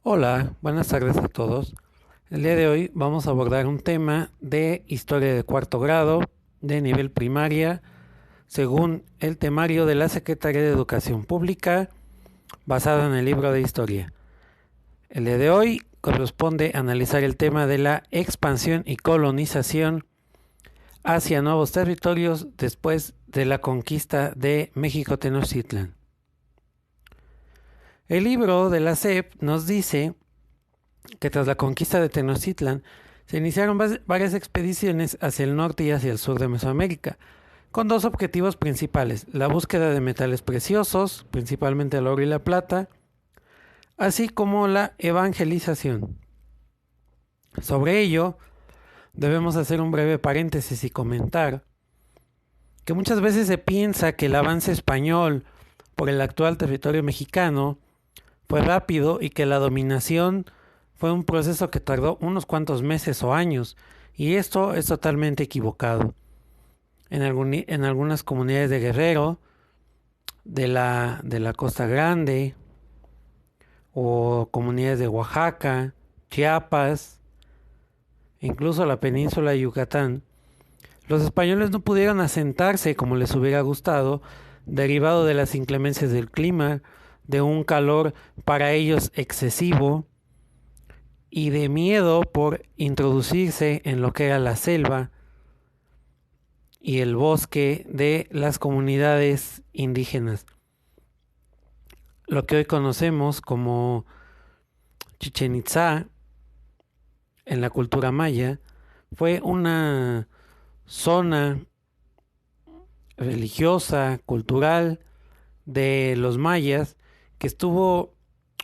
Hola, buenas tardes a todos. El día de hoy vamos a abordar un tema de historia de cuarto grado, de nivel primaria, según el temario de la Secretaría de Educación Pública, basado en el libro de historia. El día de hoy corresponde analizar el tema de la expansión y colonización hacia nuevos territorios después de la conquista de México Tenochtitlan. El libro de la SEP nos dice que tras la conquista de Tenochtitlan se iniciaron varias expediciones hacia el norte y hacia el sur de Mesoamérica, con dos objetivos principales: la búsqueda de metales preciosos, principalmente el oro y la plata, así como la evangelización. Sobre ello, debemos hacer un breve paréntesis y comentar que muchas veces se piensa que el avance español por el actual territorio mexicano fue rápido y que la dominación fue un proceso que tardó unos cuantos meses o años, y esto es totalmente equivocado. En algunas comunidades de Guerrero, de la Costa Grande, o comunidades de Oaxaca, Chiapas, incluso la península de Yucatán, los españoles no pudieron asentarse como les hubiera gustado, derivado de las inclemencias del clima, de un calor para ellos excesivo y de miedo por introducirse en lo que era la selva y el bosque de las comunidades indígenas. Lo que hoy conocemos como Chichén Itzá en la cultura maya fue una zona religiosa, cultural de los mayas que estuvo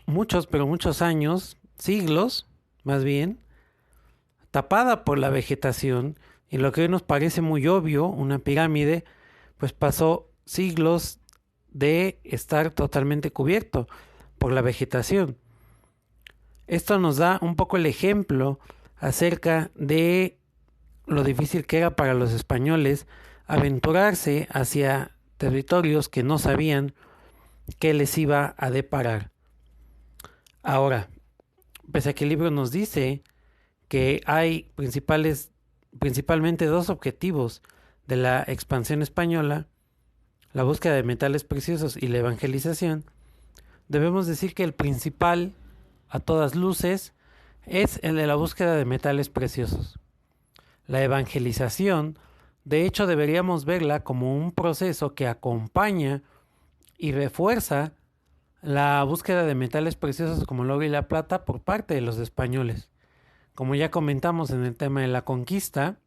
muchos años, siglos más bien, tapada por la vegetación, y lo que hoy nos parece muy obvio, una pirámide, pues pasó siglos de estar totalmente cubierto por la vegetación. Esto nos da un poco el ejemplo acerca de lo difícil que era para los españoles aventurarse hacia territorios que no sabían qué les iba a deparar. Ahora, pese a que el libro nos dice que hay principalmente dos objetivos de la expansión española, la búsqueda de metales preciosos y la evangelización, debemos decir que el principal, a todas luces, es el de la búsqueda de metales preciosos. La evangelización, de hecho, deberíamos verla como un proceso que acompaña y refuerza la búsqueda de metales preciosos como el oro y la plata por parte de los españoles. Como ya comentamos en el tema de la conquista,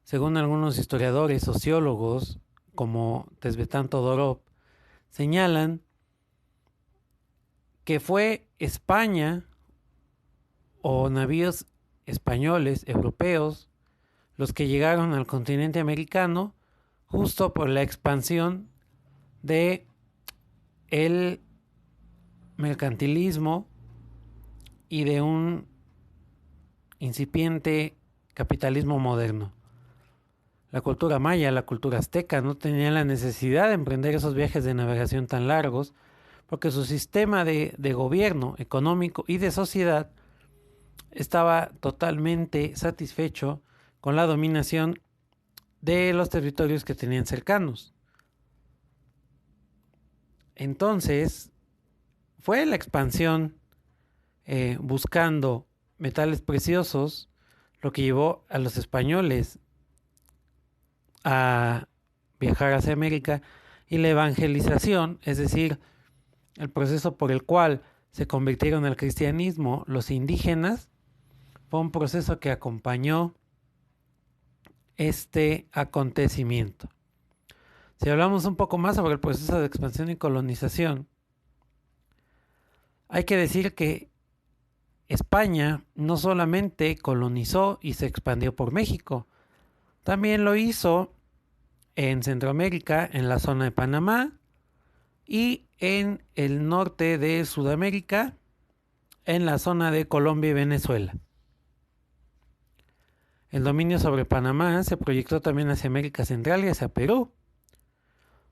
según algunos historiadores, sociólogos, como Tesbetán Todorov, señalan que fue España o navíos españoles, europeos, los que llegaron al continente americano justo por la expansión de el mercantilismo y de un incipiente capitalismo moderno. La cultura maya, la cultura azteca no tenían la necesidad de emprender esos viajes de navegación tan largos porque su sistema de gobierno económico y de sociedad estaba totalmente satisfecho con la dominación de los territorios que tenían cercanos. Entonces, fue la expansión buscando metales preciosos lo que llevó a los españoles a viajar hacia América, y la evangelización, es decir, el proceso por el cual se convirtieron al cristianismo los indígenas, fue un proceso que acompañó este acontecimiento. Si hablamos un poco más sobre el proceso de expansión y colonización, hay que decir que España no solamente colonizó y se expandió por México, también lo hizo en Centroamérica, en la zona de Panamá, y en el norte de Sudamérica, en la zona de Colombia y Venezuela. El dominio sobre Panamá se proyectó también hacia América Central y hacia Perú.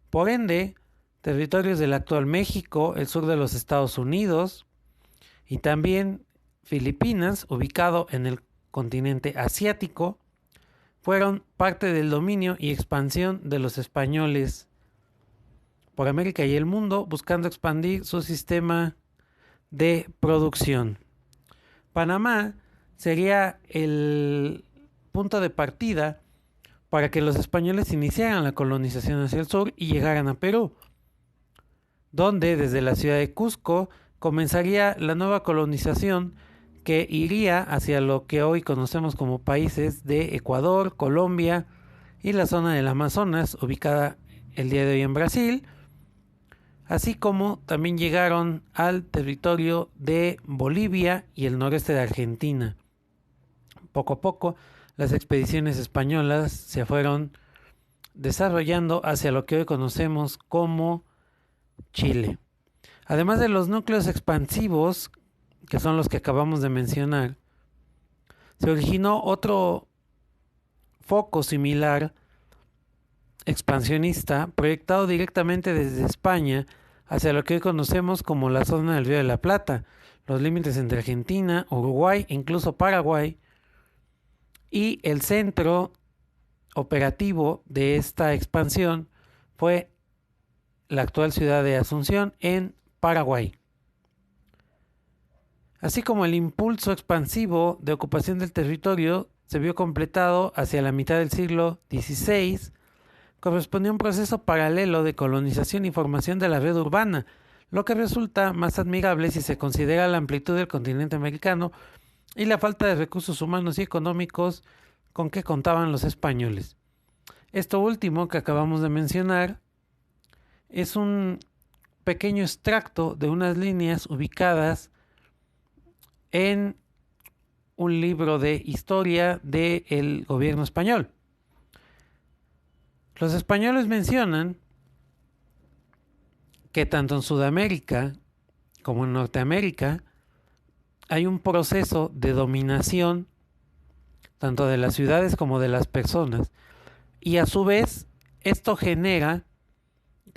Por ende, territorios del actual México, el sur de los Estados Unidos y también Filipinas, ubicado en el continente asiático, fueron parte del dominio y expansión de los españoles por América y el mundo, buscando expandir su sistema de producción. Panamá sería el punto de partida para que los españoles iniciaran la colonización hacia el sur y llegaran a Perú, donde desde la ciudad de Cusco comenzaría la nueva colonización que iría hacia lo que hoy conocemos como países de Ecuador, Colombia y la zona del Amazonas, ubicada el día de hoy en Brasil, así como también llegaron al territorio de Bolivia y el noreste de Argentina. Poco a poco, las expediciones españolas se fueron desarrollando hacia lo que hoy conocemos como Chile. Además de los núcleos expansivos, que son los que acabamos de mencionar, se originó otro foco similar expansionista proyectado directamente desde España hacia lo que hoy conocemos como la zona del Río de la Plata, los límites entre Argentina, Uruguay e incluso Paraguay, y el centro operativo de esta expansión fue la actual ciudad de Asunción en Paraguay. Así como el impulso expansivo de ocupación del territorio se vio completado hacia la mitad del siglo XVI, correspondió a un proceso paralelo de colonización y formación de la red urbana, lo que resulta más admirable si se considera la amplitud del continente americano y la falta de recursos humanos y económicos con que contaban los españoles. Esto último que acabamos de mencionar es un pequeño extracto de unas líneas ubicadas en un libro de historia del gobierno español. Los españoles mencionan que tanto en Sudamérica como en Norteamérica hay un proceso de dominación tanto de las ciudades como de las personas, y a su vez esto genera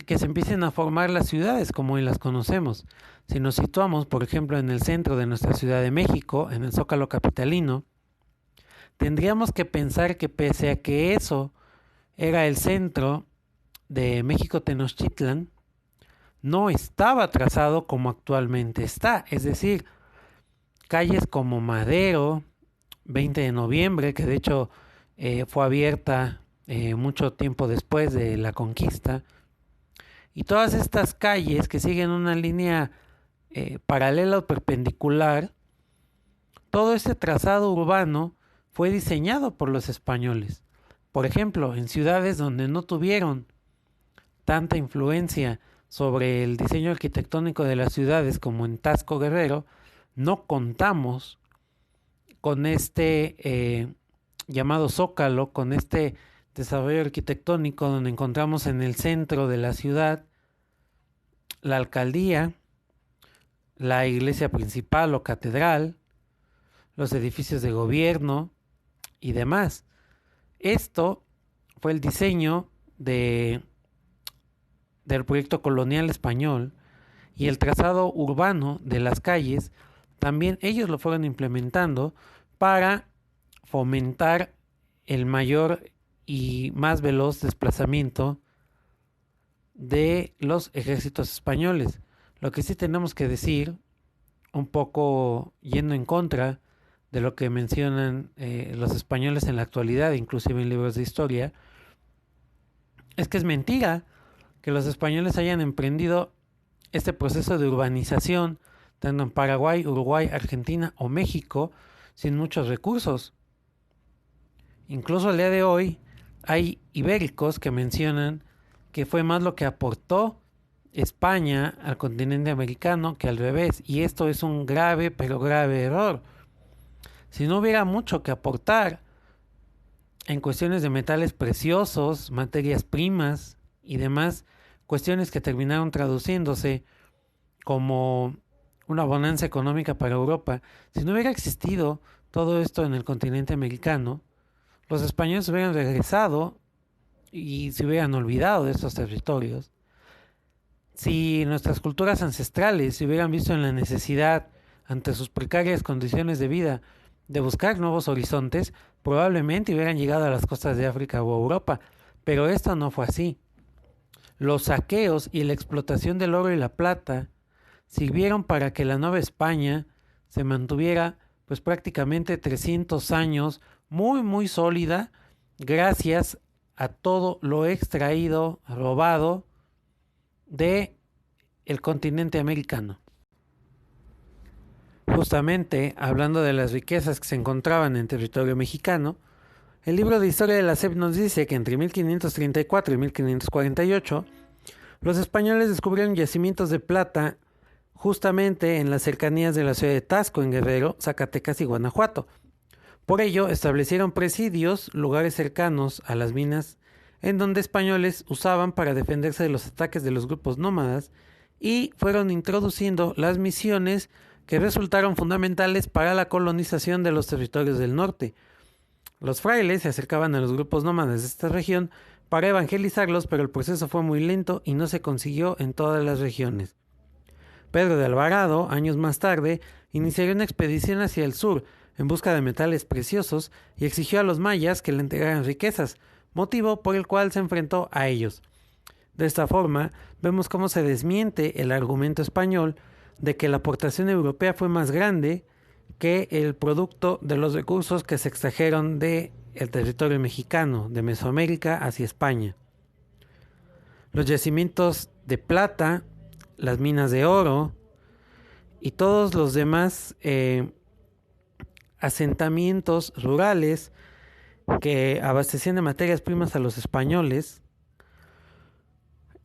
que se empiecen a formar las ciudades como hoy las conocemos. Si nos situamos, por ejemplo, en el centro de nuestra Ciudad de México, en el Zócalo capitalino, tendríamos que pensar que pese a que eso era el centro de México Tenochtitlan, no estaba trazado como actualmente está, es decir, calles como Madero, 20 de noviembre, que de hecho fue abierta mucho tiempo después de la conquista, y todas estas calles que siguen una línea paralela o perpendicular, todo ese trazado urbano fue diseñado por los españoles. Por ejemplo, en ciudades donde no tuvieron tanta influencia sobre el diseño arquitectónico de las ciudades como en Taxco Guerrero, no contamos con este llamado Zócalo, con este desarrollo arquitectónico donde encontramos en el centro de la ciudad la alcaldía, la iglesia principal o catedral, los edificios de gobierno y demás. Esto fue el diseño del proyecto colonial español, y el trazado urbano de las calles también ellos lo fueron implementando para fomentar el mayor y más veloz desplazamiento de los ejércitos españoles. Lo que sí tenemos que decir, un poco yendo en contra de lo que mencionan los españoles en la actualidad, inclusive en libros de historia, es que es mentira que los españoles hayan emprendido este proceso de urbanización tanto en Paraguay, Uruguay, Argentina o México sin muchos recursos. Incluso al día de hoy hay ibéricos que mencionan que fue más lo que aportó España al continente americano que al revés, y esto es un grave pero grave error. Si no hubiera mucho que aportar en cuestiones de metales preciosos, materias primas y demás, cuestiones que terminaron traduciéndose como una bonanza económica para Europa, si no hubiera existido todo esto en el continente americano, los españoles hubieran regresado y se hubieran olvidado de estos territorios. Si nuestras culturas ancestrales se hubieran visto en la necesidad ante sus precarias condiciones de vida, de buscar nuevos horizontes, probablemente hubieran llegado a las costas de África o Europa, pero esto no fue así. Los saqueos y la explotación del oro y la plata sirvieron para que la Nueva España se mantuviera pues prácticamente 300 años muy sólida gracias a todo lo extraído, robado de el continente americano. Justamente hablando de las riquezas que se encontraban en territorio mexicano, el libro de historia de la SEP nos dice que entre 1534 y 1548 los españoles descubrieron yacimientos de plata justamente en las cercanías de la ciudad de Tasco, en Guerrero, Zacatecas y Guanajuato. Por ello, establecieron presidios, lugares cercanos a las minas, en donde españoles usaban para defenderse de los ataques de los grupos nómadas, y fueron introduciendo las misiones que resultaron fundamentales para la colonización de los territorios del norte. Los frailes se acercaban a los grupos nómadas de esta región para evangelizarlos, pero el proceso fue muy lento y no se consiguió en todas las regiones. Pedro de Alvarado, años más tarde, iniciaría una expedición hacia el sur en busca de metales preciosos y exigió a los mayas que le entregaran riquezas, motivo por el cual se enfrentó a ellos. De esta forma, vemos cómo se desmiente el argumento español de que la aportación europea fue más grande que el producto de los recursos que se extrajeron del territorio mexicano, de Mesoamérica hacia España. Los yacimientos de plata, las minas de oro y todos los demás asentamientos rurales que abastecían de materias primas a los españoles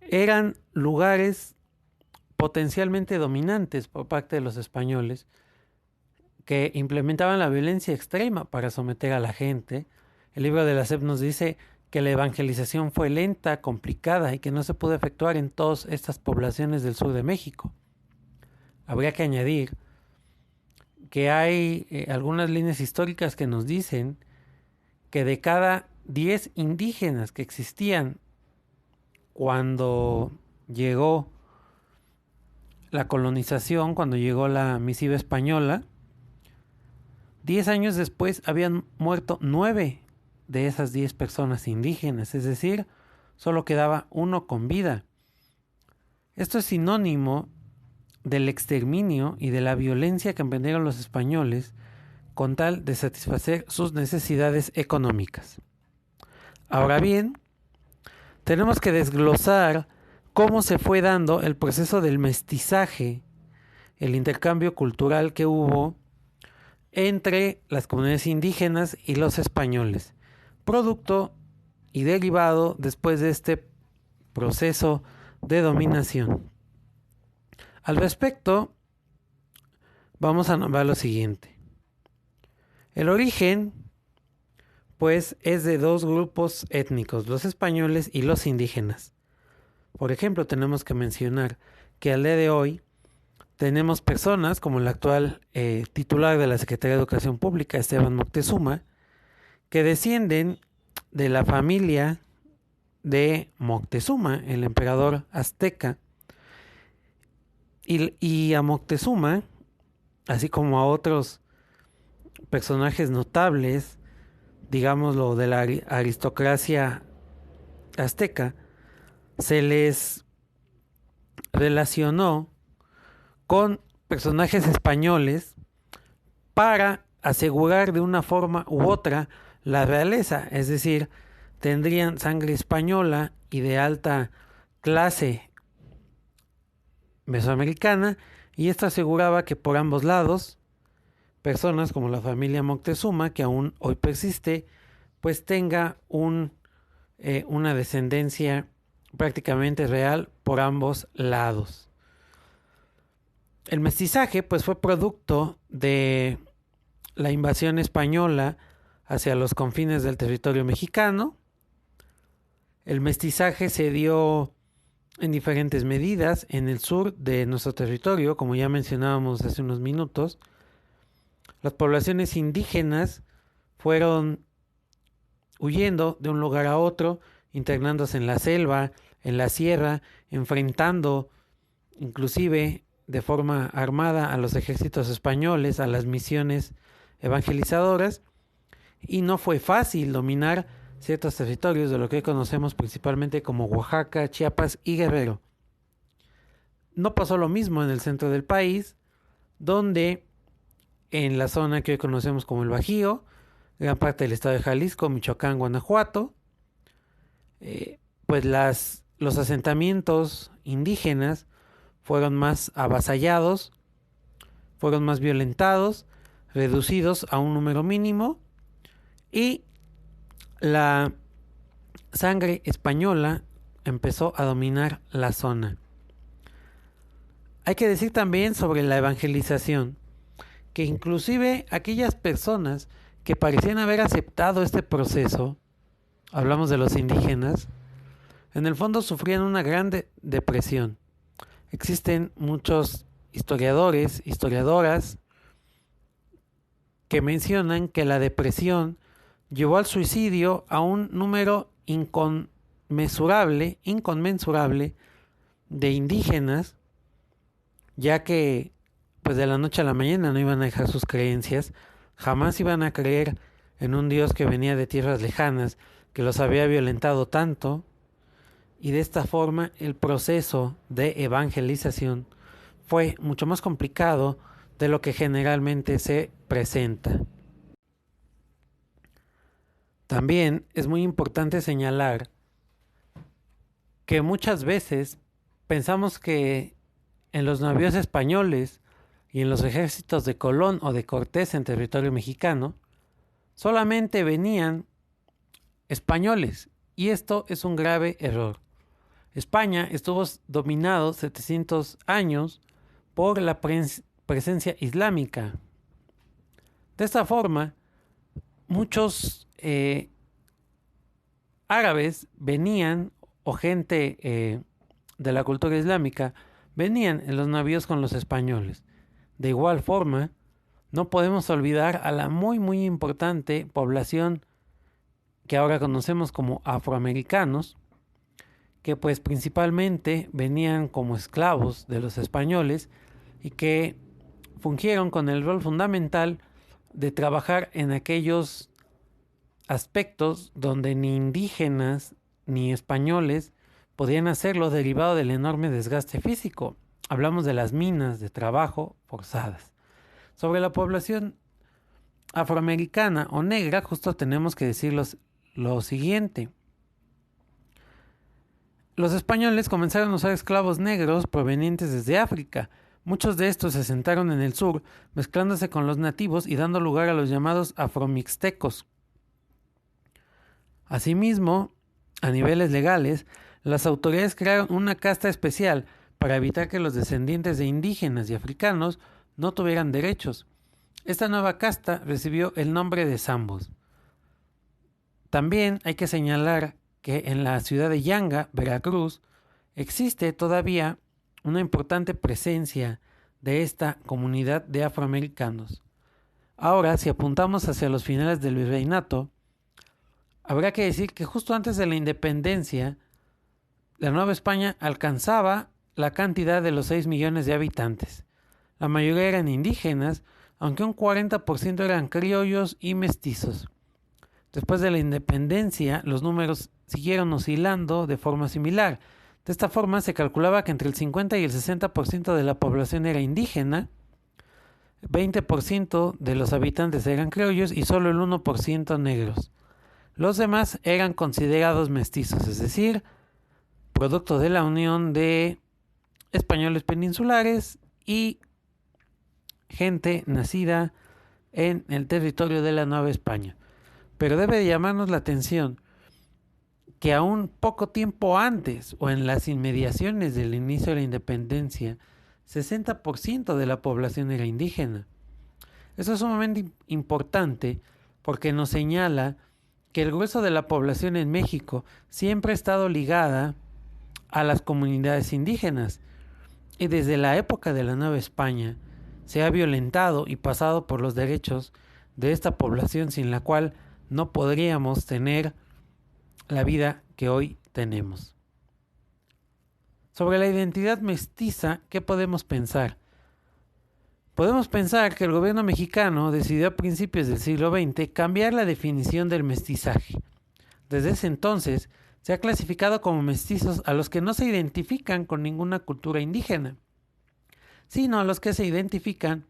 eran lugares potencialmente dominantes por parte de los españoles, que implementaban la violencia extrema para someter a la gente. El libro de la SEP nos dice que la evangelización fue lenta, complicada y que no se pudo efectuar en todas estas poblaciones del sur de México. Habría que añadir que hay algunas líneas históricas que nos dicen que de cada 10 indígenas que existían cuando llegó la colonización, cuando llegó la misiva española, 10 años después habían muerto 9 de esas 10 personas indígenas, es decir, solo quedaba uno con vida. Esto es sinónimo del exterminio y de la violencia que emprendieron los españoles con tal de satisfacer sus necesidades económicas. Ahora bien, tenemos que desglosar cómo se fue dando el proceso del mestizaje, el intercambio cultural que hubo entre las comunidades indígenas y los españoles, producto y derivado después de este proceso de dominación. Al respecto, vamos a nombrar lo siguiente. El origen, pues, es de dos grupos étnicos, los españoles y los indígenas. Por ejemplo, tenemos que mencionar que al día de hoy tenemos personas como el actual titular de la Secretaría de Educación Pública, Esteban Moctezuma, que descienden de la familia de Moctezuma, el emperador azteca, y a Moctezuma, así como a otros personajes notables, digámoslo, de la aristocracia azteca, se les relacionó con personajes españoles para asegurar de una forma u otra la realeza, es decir, tendrían sangre española y de alta clase mesoamericana, y esto aseguraba que por ambos lados, personas como la familia Moctezuma, que aún hoy persiste, pues tenga una descendencia prácticamente real por ambos lados. El mestizaje pues fue producto de la invasión española hacia los confines del territorio mexicano. El mestizaje se dio en diferentes medidas en el sur de nuestro territorio, como ya mencionábamos hace unos minutos. Las poblaciones indígenas fueron huyendo de un lugar a otro, internándose en la selva, en la sierra, enfrentando inclusive de forma armada a los ejércitos españoles, a las misiones evangelizadoras, y no fue fácil dominar ciertos territorios de lo que hoy conocemos principalmente como Oaxaca, Chiapas y Guerrero. No pasó lo mismo en el centro del país, donde en la zona que hoy conocemos como el Bajío, gran parte del estado de Jalisco, Michoacán, Guanajuato, pues los asentamientos indígenas fueron más avasallados, fueron más violentados, reducidos a un número mínimo, y la sangre española empezó a dominar la zona. Hay que decir también sobre la evangelización, que inclusive aquellas personas que parecían haber aceptado este proceso, hablamos de los indígenas, en el fondo sufrían una gran depresión. Existen muchos historiadores, historiadoras, que mencionan que la depresión llevó al suicidio a un número inconmensurable de indígenas, ya que pues de la noche a la mañana no iban a dejar sus creencias, jamás iban a creer en un Dios que venía de tierras lejanas, que los había violentado tanto, y de esta forma el proceso de evangelización fue mucho más complicado de lo que generalmente se presenta. También es muy importante señalar que muchas veces pensamos que en los navíos españoles y en los ejércitos de Colón o de Cortés en territorio mexicano solamente venían españoles, y esto es un grave error. España estuvo dominado 700 años por la presencia islámica. De esta forma, muchos árabes venían, o gente de la cultura islámica, venían en los navíos con los españoles. De igual forma, no podemos olvidar a la muy importante población que ahora conocemos como afroamericanos, que pues principalmente venían como esclavos de los españoles y que fungieron con el rol fundamental de trabajar en aquellos aspectos donde ni indígenas ni españoles podían hacerlo derivado del enorme desgaste físico. Hablamos de las minas de trabajo forzadas. Sobre la población afroamericana o negra, justo tenemos que decir lo siguiente. Los españoles comenzaron a usar esclavos negros provenientes desde África. Muchos de estos se asentaron en el sur, mezclándose con los nativos y dando lugar a los llamados afromixtecos. Asimismo, a niveles legales, las autoridades crearon una casta especial para evitar que los descendientes de indígenas y africanos no tuvieran derechos. Esta nueva casta recibió el nombre de zambos. También hay que señalar que en la ciudad de Yanga, Veracruz, existe todavía una importante presencia de esta comunidad de afroamericanos. Ahora, si apuntamos hacia los finales del virreinato, habrá que decir que justo antes de la independencia, la Nueva España alcanzaba la cantidad de los 6 millones de habitantes. La mayoría eran indígenas, aunque un 40% eran criollos y mestizos. Después de la independencia, los números siguieron oscilando de forma similar. De esta forma, se calculaba que entre el 50 y el 60% de la población era indígena, 20% de los habitantes eran criollos y solo el 1% negros. Los demás eran considerados mestizos, es decir, producto de la unión de españoles peninsulares y gente nacida en el territorio de la Nueva España. Pero debe llamarnos la atención que aún poco tiempo antes o en las inmediaciones del inicio de la independencia, 60% de la población era indígena. Eso es sumamente importante porque nos señala que el grueso de la población en México siempre ha estado ligada a las comunidades indígenas, y desde la época de la Nueva España se ha violentado y pasado por los derechos de esta población, sin la cual no podríamos tener la vida que hoy tenemos. Sobre la identidad mestiza, ¿qué podemos pensar? Podemos pensar que el gobierno mexicano decidió a principios del siglo XX cambiar la definición del mestizaje. Desde ese entonces se ha clasificado como mestizos a los que no se identifican con ninguna cultura indígena, sino a los que se identifican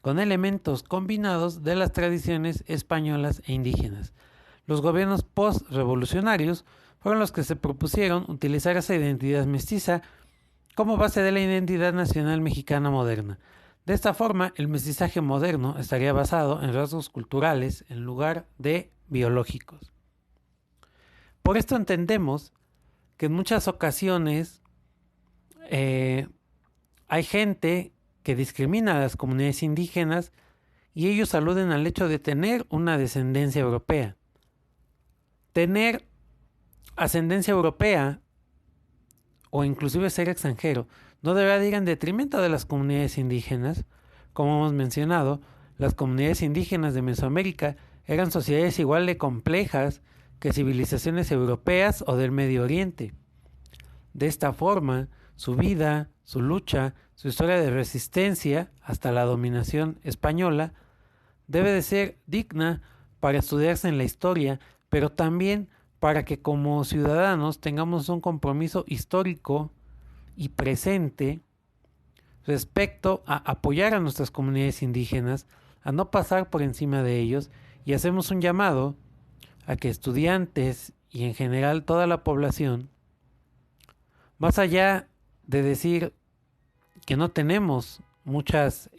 con elementos combinados de las tradiciones españolas e indígenas. Los gobiernos post-revolucionarios fueron los que se propusieron utilizar esa identidad mestiza como base de la identidad nacional mexicana moderna. De esta forma, el mestizaje moderno estaría basado en rasgos culturales en lugar de biológicos. Por esto entendemos que en muchas ocasiones hay gente que discrimina a las comunidades indígenas y ellos aluden al hecho de tener una descendencia europea. Tener ascendencia europea o inclusive ser extranjero no deberá ir en detrimento de las comunidades indígenas. Como hemos mencionado, las comunidades indígenas de Mesoamérica eran sociedades igual de complejas que civilizaciones europeas o del Medio Oriente. De esta forma, su vida, su lucha, su historia de resistencia hasta la dominación española debe de ser digna para estudiarse en la historia, pero también para que como ciudadanos tengamos un compromiso histórico y presente respecto a apoyar a nuestras comunidades indígenas, a no pasar por encima de ellos, y hacemos un llamado a que estudiantes y en general toda la población, más allá de decir que no tenemos muchos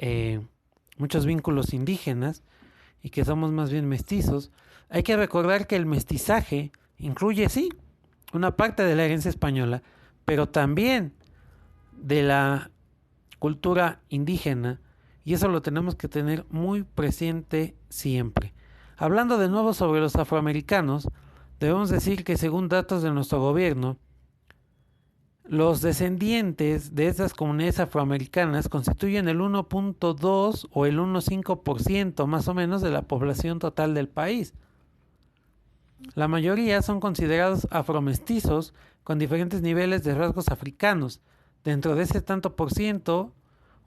vínculos indígenas y que somos más bien mestizos, hay que recordar que el mestizaje incluye, sí, una parte de la herencia española, pero también de la cultura indígena, y eso lo tenemos que tener muy presente siempre. Hablando de nuevo sobre los afroamericanos, debemos decir que según datos de nuestro gobierno, los descendientes de estas comunidades afroamericanas constituyen el 1.2 o el 1.5% más o menos de la población total del país. La mayoría son considerados afromestizos con diferentes niveles de rasgos africanos. Dentro de ese tanto por ciento,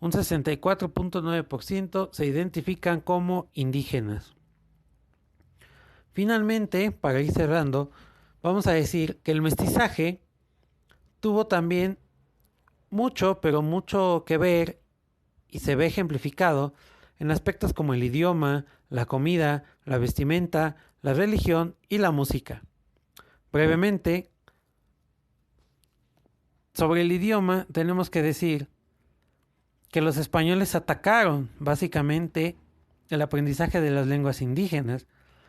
un 64.9% se identifican como indígenas. Finalmente, para ir cerrando, vamos a decir que el mestizaje tuvo también mucho, pero mucho que ver y se ve ejemplificado en aspectos como el idioma, la comida, la vestimenta, la religión y la música. Brevemente, sobre el idioma tenemos que decir que los españoles atacaron básicamente el aprendizaje de las lenguas indígenas.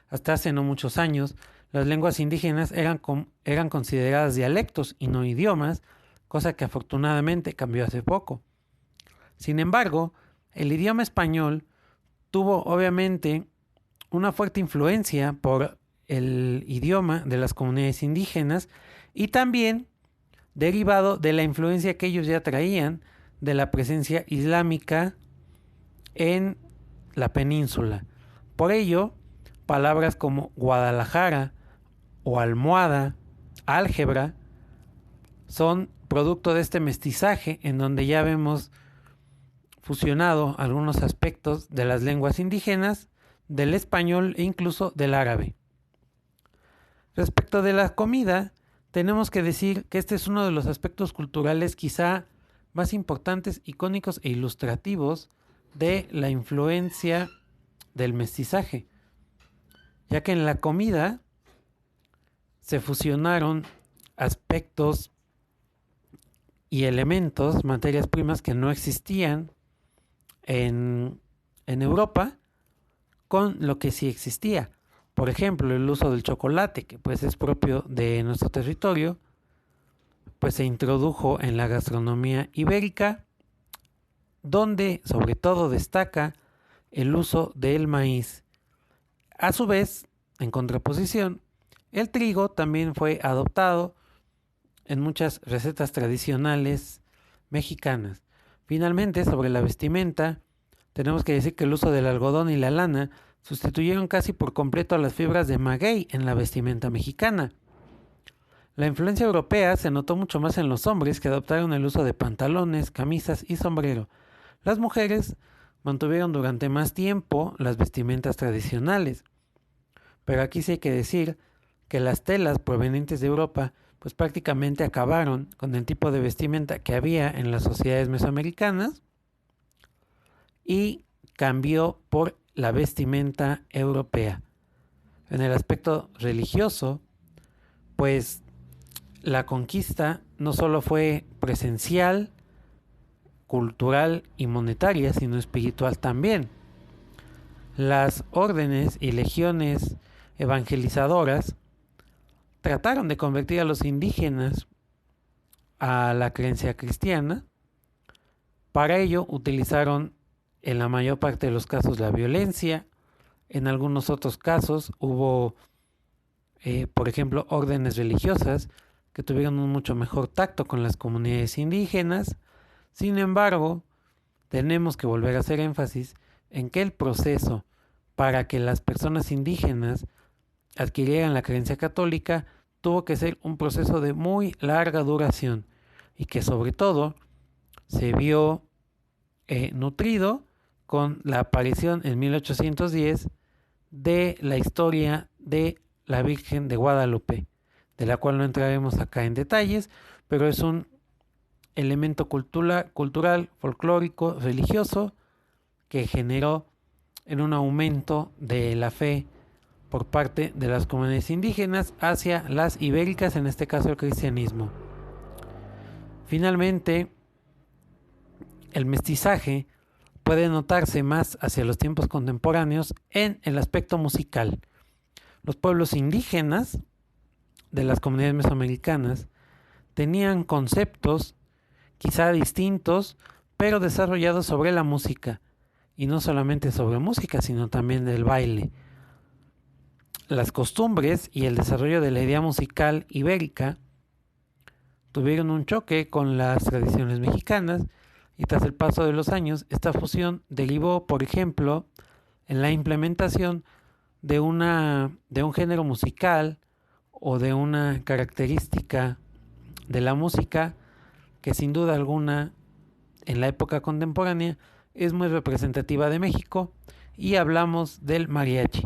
Hasta hace no muchos años, las lenguas indígenas eran consideradas dialectos y no idiomas, cosa que afortunadamente cambió hace poco. Sin embargo, el idioma español tuvo obviamente una fuerte influencia por el idioma de las comunidades indígenas y también derivado de la influencia que ellos ya traían de la presencia islámica en la península. Por ello, palabras como Guadalajara o almohada, álgebra, son producto de este mestizaje en donde ya vemos fusionado algunos aspectos de las lenguas indígenas, del español e incluso del árabe. Respecto de la comida, tenemos que decir que este es uno de los aspectos culturales quizá más importantes, icónicos e ilustrativos de la influencia del mestizaje, ya que en la comida se fusionaron aspectos y elementos, materias primas que no existían en Europa con lo que sí existía. Por ejemplo, el uso del chocolate, que pues es propio de nuestro territorio, pues se introdujo en la gastronomía ibérica, donde sobre todo destaca el uso del maíz. A su vez, en contraposición, el trigo también fue adoptado en muchas recetas tradicionales mexicanas. Finalmente, sobre la vestimenta, tenemos que decir que el uso del algodón y la lana sustituyeron casi por completo a las fibras de maguey en la vestimenta mexicana. La influencia europea se notó mucho más en los hombres, que adoptaron el uso de pantalones, camisas y sombrero. Las mujeres mantuvieron durante más tiempo las vestimentas tradicionales. Pero aquí sí hay que decir que las telas provenientes de Europa pues prácticamente acabaron con el tipo de vestimenta que había en las sociedades mesoamericanas y cambió por la vestimenta europea. En el aspecto religioso, pues la conquista no solo fue presencial, cultural y monetaria, sino espiritual también. Las órdenes y legiones evangelizadoras trataron de convertir a los indígenas a la creencia cristiana. Para ello utilizaron en la mayor parte de los casos la violencia. En algunos otros casos hubo, por ejemplo, órdenes religiosas que tuvieron un mucho mejor tacto con las comunidades indígenas. Sin embargo, tenemos que volver a hacer énfasis en que el proceso para que las personas indígenas adquirieran la creencia católica tuvo que ser un proceso de muy larga duración y que sobre todo se vio nutrido con la aparición en 1810 de la historia de la Virgen de Guadalupe, de la cual no entraremos acá en detalles, pero es un elemento cultural, folclórico, religioso, que generó en un aumento de la fe por parte de las comunidades indígenas hacia las ibéricas, en este caso el cristianismo. Finalmente, el mestizaje puede notarse más hacia los tiempos contemporáneos en el aspecto musical. Los pueblos indígenas de las comunidades mesoamericanas tenían conceptos quizá distintos, pero desarrollados sobre la música, y no solamente sobre música, sino también del baile. Las costumbres y el desarrollo de la idea musical ibérica tuvieron un choque con las tradiciones mexicanas, y tras el paso de los años, esta fusión derivó, por ejemplo, en la implementación de un género musical o de una característica de la música que sin duda alguna en la época contemporánea es muy representativa de México, y hablamos del mariachi,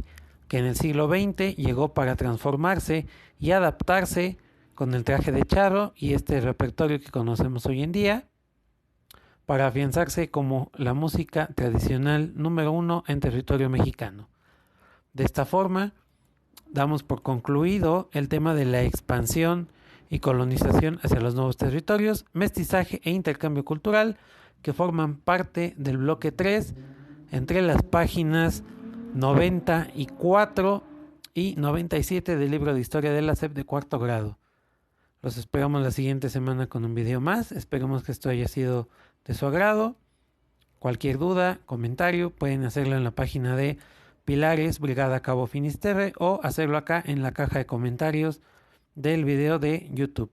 que en el siglo XX llegó para transformarse y adaptarse con el traje de charro y este repertorio que conocemos hoy en día, para afianzarse como la música tradicional número 1 en territorio mexicano. De esta forma, damos por concluido el tema de la expansión y colonización hacia los nuevos territorios, mestizaje e intercambio cultural, que forman parte del bloque 3 entre las páginas 94 y 97 del libro de historia de la SEP de cuarto grado. Los esperamos la siguiente semana con un video más. Esperemos que esto haya sido de su agrado. Cualquier duda, comentario, pueden hacerlo en la página de Pilares, Brigada Cabo Finisterre, o hacerlo acá en la caja de comentarios del video de YouTube.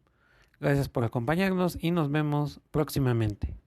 Gracias por acompañarnos y nos vemos próximamente.